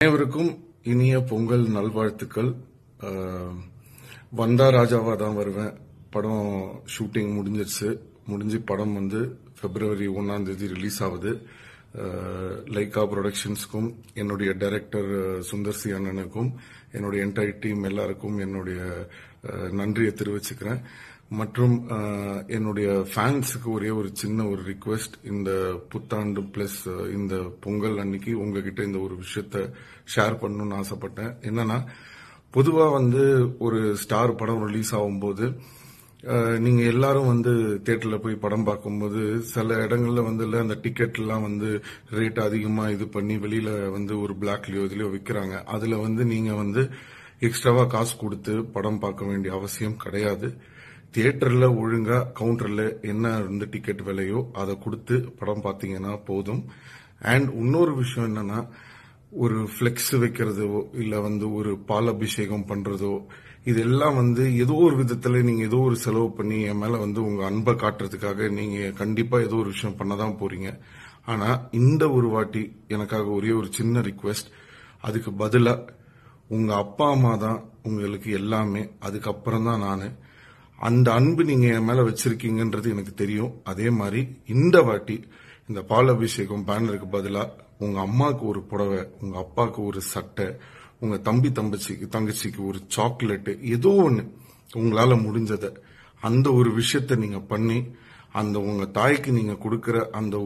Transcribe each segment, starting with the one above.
அனைவருக்கும் இனிய பொங்கல் நல்வாழ்த்துக்கள். வந்தா ராஜாவா தான் வருவேன். படம் ஷூட்டிங் முடிஞ்சு படம் பிப்ரவரி 1 ரிலீஸ் ஆகுது. லைகா ப்ரொடக்ஷன்ஸ்க்கும் என்னுடைய டைரக்டர் சுந்தர் சி அண்ணனுக்கும் என்னுடைய என்டையர் டீம் எல்லாருக்கும் என்னுடைய நன்றியை தெரிவிச்சுக்கிறேன். மற்றும் என்னுடைய ஃபேன்ஸுக்கு ஒரே ஒரு சின்ன ஒரு ரிக்வெஸ்ட், இந்த புத்தாண்டு பிளஸ் இந்த பொங்கல் அன்னைக்கு உங்ககிட்ட இந்த ஒரு விஷயத்த ஷேர் பண்ணணும்னு ஆசைப்பட்டேன். என்னன்னா, பொதுவா ஒரு ஸ்டார் படம் ரிலீஸ் ஆகும்போது நீங்க எல்லாரும் தியேட்டர்ல போய் படம் பார்க்கும்போது சில இடங்கள்ல அந்த டிக்கெட் எல்லாம் ரேட் அதிகமா இது பண்ணி வெளியில ஒரு பிளாக்லயோ இதுலயோ விற்கிறாங்க. அதுல நீங்க எக்ஸ்ட்ராவா காசு கொடுத்து படம் பார்க்க வேண்டிய அவசியம் கிடையாது. தியேட்டர்ல ஒழுங்கா கவுண்டர்ல என்ன டிக்கெட் விலையோ அதை கொடுத்து படம் பார்த்தீங்கன்னா போதும். அண்ட் இன்னொரு விஷயம் என்னன்னா, ஒரு பிளெக்ஸ் வைக்கிறதோ இல்ல ஒரு பால் அபிஷேகம் பண்றதோ இதெல்லாம் ஏதோ ஒரு விதத்துல நீங்க ஏதோ ஒரு செலவு பண்ணி என் மேல உங்க அன்பை காட்டுறதுக்காக நீங்க கண்டிப்பா ஏதோ ஒரு விஷயம் பண்ணதான் போறீங்க. ஆனா இந்த ஒரு வாட்டி எனக்காக ஒரே ஒரு சின்ன ரிக்வெஸ்ட், அதுக்கு பதிலா உங்க அப்பா அம்மா தான் உங்களுக்கு எல்லாமே, அதுக்கப்புறம் தான் நானு. அந்த அன்பு நீங்க என் மேல வச்சிருக்கீங்கன்றது எனக்கு தெரியும். அதே மாதிரி இந்த வாட்டி இந்த பால் அபிஷேகம் பேனருக்கு பதிலா உங்க அம்மாவுக்கு ஒரு புடவை, உங்க அப்பாவுக்கு ஒரு சட்டை, உங்க தங்கச்சிக்கு ஒரு சாக்லேட், ஏதோ ஒண்ணு உங்களால முடிஞ்சத அந்த ஒரு விஷயத்த நீங்க பண்ணி அந்த உங்க தாய்க்கு நீங்க கொடுக்கிற அந்த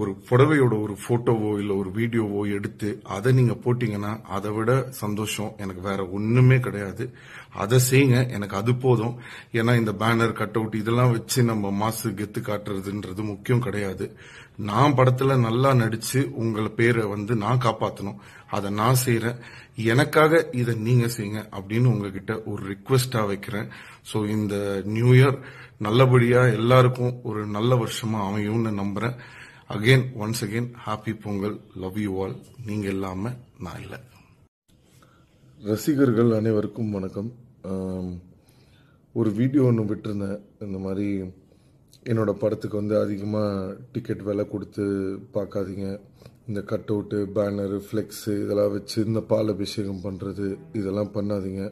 ஒரு புடவையோட ஒரு போட்டோவோ இல்ல ஒரு வீடியோவோ எடுத்து அதை நீங்க போட்டீங்கன்னா அதை விட சந்தோஷம் எனக்கு வேற ஒண்ணுமே கிடையாது. அதை செய்யுங்க, எனக்கு அது போதும். ஏன்னா இந்த பேனர் கட் அவுட் இதெல்லாம் வச்சு நம்ம மாசு கெத்து காட்டுறதுன்றது முக்கியம் கிடையாது. நான் படத்துல நல்லா நடிச்சு உங்களை பேரை நான் காப்பாத்தணும், அதை நான் செய்யறேன். எனக்காக இதை நீங்க செய்யுங்க அப்படின்னு உங்ககிட்ட ஒரு ரிக்வெஸ்டா வைக்கிறேன். சோ இந்த நியூ இயர் நல்லபடியா எல்லாருக்கும் ஒரு நல்ல வருஷமா அமையும்னு நம்புறேன். once again happy Pongal, love you all. நீங்க இல்லாம நான் இல்ல. ரசிகர்கள் அனைவருக்கும் வணக்கம். ஒரு வீடியோ ஒன்று விட்டுருந்தேன். இந்த மாதிரி என்னோட படத்துக்கு அதிகமாக டிக்கெட் விலை கொடுத்து பார்க்காதீங்க, இந்த கட் அவுட்டு பேனரு ஃப்ளெக்ஸு இதெல்லாம் வச்சு இந்த பால் அபிஷேகம் பண்ணுறது இதெல்லாம் பண்ணாதீங்க.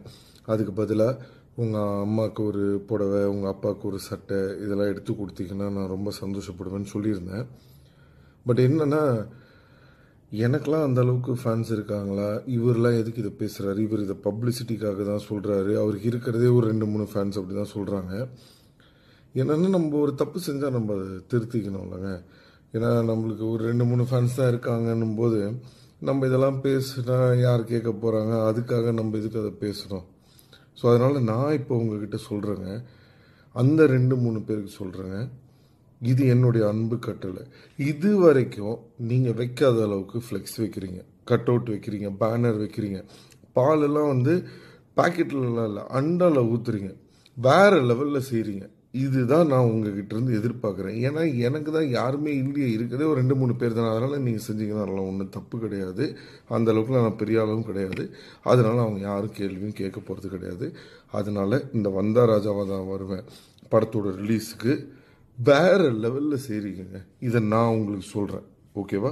அதுக்கு பதிலாக உங்கள் அம்மாவுக்கு ஒரு புடவை, உங்கள் அப்பாவுக்கு ஒரு சட்டை இதெல்லாம் எடுத்து கொடுத்தீங்கன்னா நான் ரொம்ப சந்தோஷப்படுவேன்னு சொல்லியிருந்தேன். பட் என்னன்னா, எனக்கெல்லாம் அந்த அளவுக்கு ஃபேன்ஸ் இருக்காங்களா? இவரெல்லாம் எதுக்கு இதை பேசுறாரு? இவர் இதை பப்ளிசிட்டிக்காக தான் சொல்றாரு. அவருக்கு இருக்கிறதே ஒரு 2-3 ஃபேன்ஸ் அப்படி தான் சொல்றாங்க. என்னன்னா, நம்ம ஒரு தப்பு செஞ்சா நம்ம அதை திருத்திக்கணும்லங்க. ஏன்னா நம்மளுக்கு ஒரு 2-3 ஃபேன்ஸ் தான் இருக்காங்கன்னும் போது நம்ம இதெல்லாம் பேசுனா யார் கேட்க போறாங்க? அதுக்காக நம்ம இதுக்கு அதை பேசணும். ஸோ அதனால நான் இப்போ உங்ககிட்ட சொல்றேங்க, அந்த 2-3 பேருக்கு சொல்றேங்க, இது என்னுடைய அன்பு கட்டளை. இது வரைக்கும் நீங்க வைக்காத அளவுக்கு ஃப்ளெக்ஸ் வைக்கிறீங்க, கட் அவுட் வைக்கிறீங்க, பேனர் வைக்கிறீங்க, பால் எல்லாம் பாக்கெட்ல இல்ல அண்டால ஊத்துறீங்க, வேற லெவல்ல செய்றீங்க. இதுதான் நான் உங்ககிட்ட இருந்து எதிர்பார்க்கிறேன். ஏன்னா எனக்கு தான் யாருமே இல்லையே, இருக்கிறதே ஒரு 2-3 பேர் தானே. அதனால நீங்க செஞ்சீங்கன்னா அதெல்லாம் ஒன்றும் தப்பு கிடையாது. அந்த அளவுக்கு நான் பெரிய அளவும் கிடையாது. அதனால அவங்க யாரும் கேள்வியும் கேட்க போறது கிடையாது. அதனால இந்த வந்தா ராஜாவா தான் வருவேன் படத்தோட ரிலீஸுக்கு வேற லெவல்ல செய்றீங்க. இதை நான் உங்களுக்கு சொல்றேன். ஓகேவா?